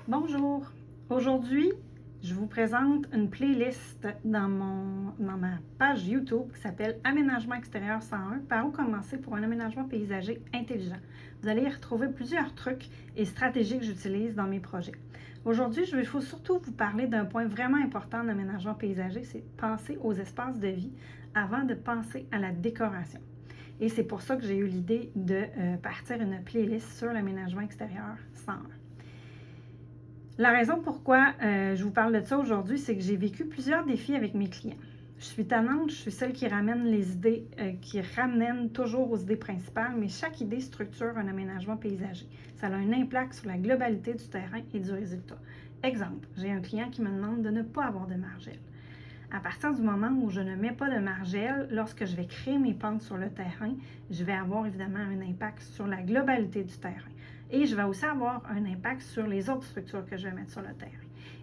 Bonjour! Aujourd'hui, je vous présente une playlist dans ma page YouTube qui s'appelle Aménagement extérieur 101, par où commencer pour un aménagement paysager intelligent. Vous allez y retrouver plusieurs trucs et stratégies que j'utilise dans mes projets. Aujourd'hui, je vais surtout vous parler d'un point vraiment important en aménagement paysager, c'est penser aux espaces de vie avant de penser à la décoration. Et c'est pour ça que j'ai eu l'idée de partir une playlist sur l'aménagement extérieur 101. La raison pourquoi je vous parle de ça aujourd'hui, c'est que j'ai vécu plusieurs défis avec mes clients. Je suis tannante, je suis celle qui ramène les idées, qui ramène toujours aux idées principales, mais chaque idée structure un aménagement paysager. Ça a un impact sur la globalité du terrain et du résultat. Exemple, j'ai un client qui me demande de ne pas avoir de margelle. À partir du moment où je ne mets pas de margelle, lorsque je vais créer mes pentes sur le terrain, je vais avoir évidemment un impact sur la globalité du terrain. Et je vais aussi avoir un impact sur les autres structures que je vais mettre sur le terrain.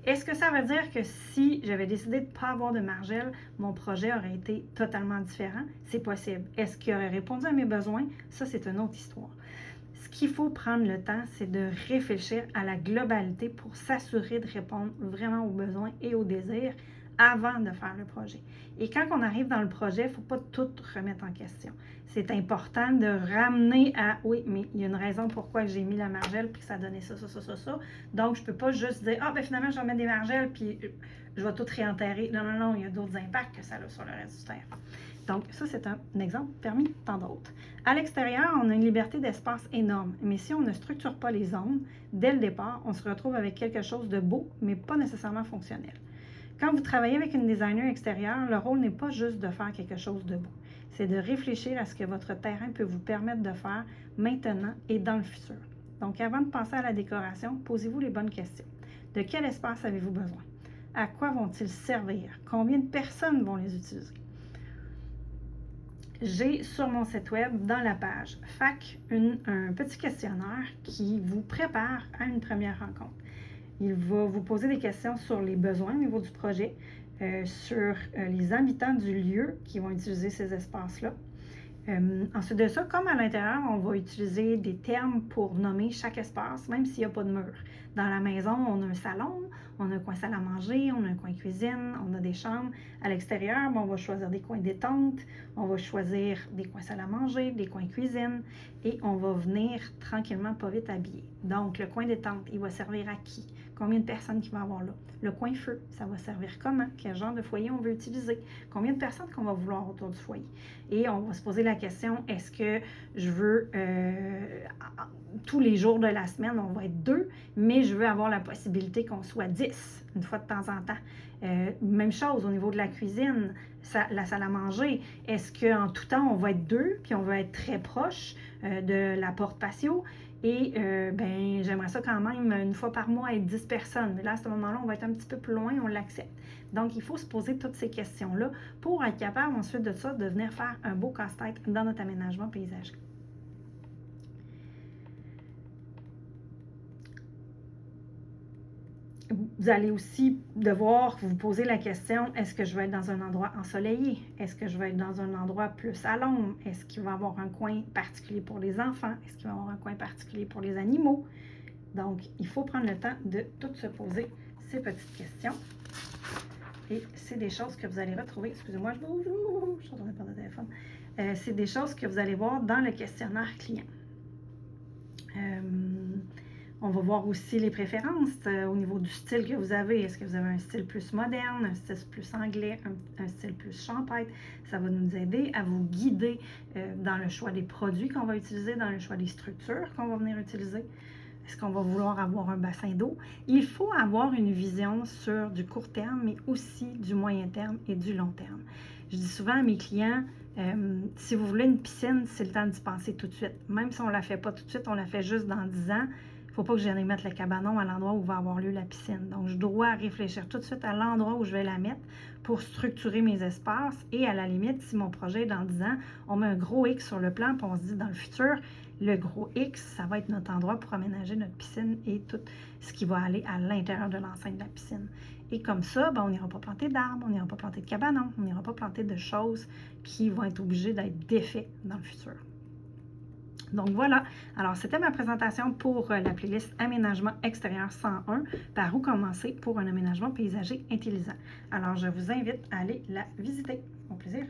Est-ce que ça veut dire que si j'avais décidé de ne pas avoir de margelle, mon projet aurait été totalement différent? C'est possible. Est-ce qu'il aurait répondu à mes besoins? Ça, c'est une autre histoire. Ce qu'il faut prendre le temps, c'est de réfléchir à la globalité pour s'assurer de répondre vraiment aux besoins et aux désirs avant de faire le projet. Et quand on arrive dans le projet, il ne faut pas tout remettre en question. C'est important de ramener à, oui, mais il y a une raison pourquoi j'ai mis la margelle puis que ça a donné ça. Donc, je ne peux pas juste dire, ben finalement, je vais mettre des margelles puis je vais tout réenterrer. Non, il y a d'autres impacts que ça a sur le reste du terrain. Donc, ça, c'est un exemple parmi tant d'autres. À l'extérieur, on a une liberté d'espace énorme, mais si on ne structure pas les zones, dès le départ, on se retrouve avec quelque chose de beau, mais pas nécessairement fonctionnel. Quand vous travaillez avec une designer extérieure, le rôle n'est pas juste de faire quelque chose de beau. C'est de réfléchir à ce que votre terrain peut vous permettre de faire maintenant et dans le futur. Donc, avant de penser à la décoration, posez-vous les bonnes questions. De quel espace avez-vous besoin? À quoi vont-ils servir? Combien de personnes vont les utiliser? J'ai sur mon site web, dans la page FAQ, un petit questionnaire qui vous prépare à une première rencontre. Il va vous poser des questions sur les besoins au niveau du projet, sur les habitants du lieu qui vont utiliser ces espaces-là. Ensuite de ça, comme à l'intérieur, on va utiliser des termes pour nommer chaque espace, même s'il n'y a pas de mur. Dans la maison, on a un salon, on a un coin salle à manger, on a un coin cuisine, on a des chambres. À l'extérieur, on va choisir des coins détente, on va choisir des coins salle à manger, des coins cuisine, et on va venir tranquillement, pas vite habiller. Donc, le coin détente, il va servir à qui? Combien de personnes qui vont avoir là? Le coin feu, ça va servir comment? Quel genre de foyer on veut utiliser? Combien de personnes qu'on va vouloir autour du foyer? Et on va se poser la question, est-ce que je veux, tous les jours de la semaine, on va être 2, mais je veux avoir la possibilité qu'on soit 10, une fois de temps en temps. Même chose au niveau de la cuisine, la salle à manger. Est-ce qu'en tout temps, on va être 2, puis on va être très proche de la porte patio? Et j'aimerais ça quand même, une fois par mois, être 10 personnes. Mais là, à ce moment-là, on va être un petit peu plus loin, on l'accepte. Donc, il faut se poser toutes ces questions-là pour être capable, ensuite de ça, de venir faire un beau casse-tête dans notre aménagement paysager. Vous allez aussi devoir vous poser la question, est-ce que je vais être dans un endroit ensoleillé? Est-ce que je vais être dans un endroit plus à l'ombre? Est-ce qu'il va y avoir un coin particulier pour les enfants? Est-ce qu'il va y avoir un coin particulier pour les animaux? Donc, il faut prendre le temps de tout se poser ces petites questions. Et c'est des choses que vous allez retrouver, excusez-moi, je suis en train de prendre le téléphone. C'est des choses que vous allez voir dans le questionnaire client. On va voir aussi les préférences au niveau du style que vous avez. Est-ce que vous avez un style plus moderne, un style plus anglais, un style plus champêtre? Ça va nous aider à vous guider dans le choix des produits qu'on va utiliser, dans le choix des structures qu'on va venir utiliser. Est-ce qu'on va vouloir avoir un bassin d'eau? Il faut avoir une vision sur du court terme, mais aussi du moyen terme et du long terme. Je dis souvent à mes clients, si vous voulez une piscine, c'est le temps d'y penser tout de suite. Même si on ne la fait pas tout de suite, on la fait juste dans 10 ans, il ne faut pas que j'aille mettre le cabanon à l'endroit où va avoir lieu la piscine. Donc, je dois réfléchir tout de suite à l'endroit où je vais la mettre pour structurer mes espaces. Et à la limite, si mon projet est dans 10 ans, on met un gros X sur le plan, puis on se dit dans le futur, le gros X, ça va être notre endroit pour aménager notre piscine et tout ce qui va aller à l'intérieur de l'enceinte de la piscine. Et comme ça, on n'ira pas planter d'arbres, on n'ira pas planter de cabanon, on n'ira pas planter de choses qui vont être obligées d'être défaites dans le futur. Donc voilà, alors c'était ma présentation pour la playlist Aménagement extérieur 101, par où commencer pour un aménagement paysager intelligent. Alors je vous invite à aller la visiter. Au plaisir!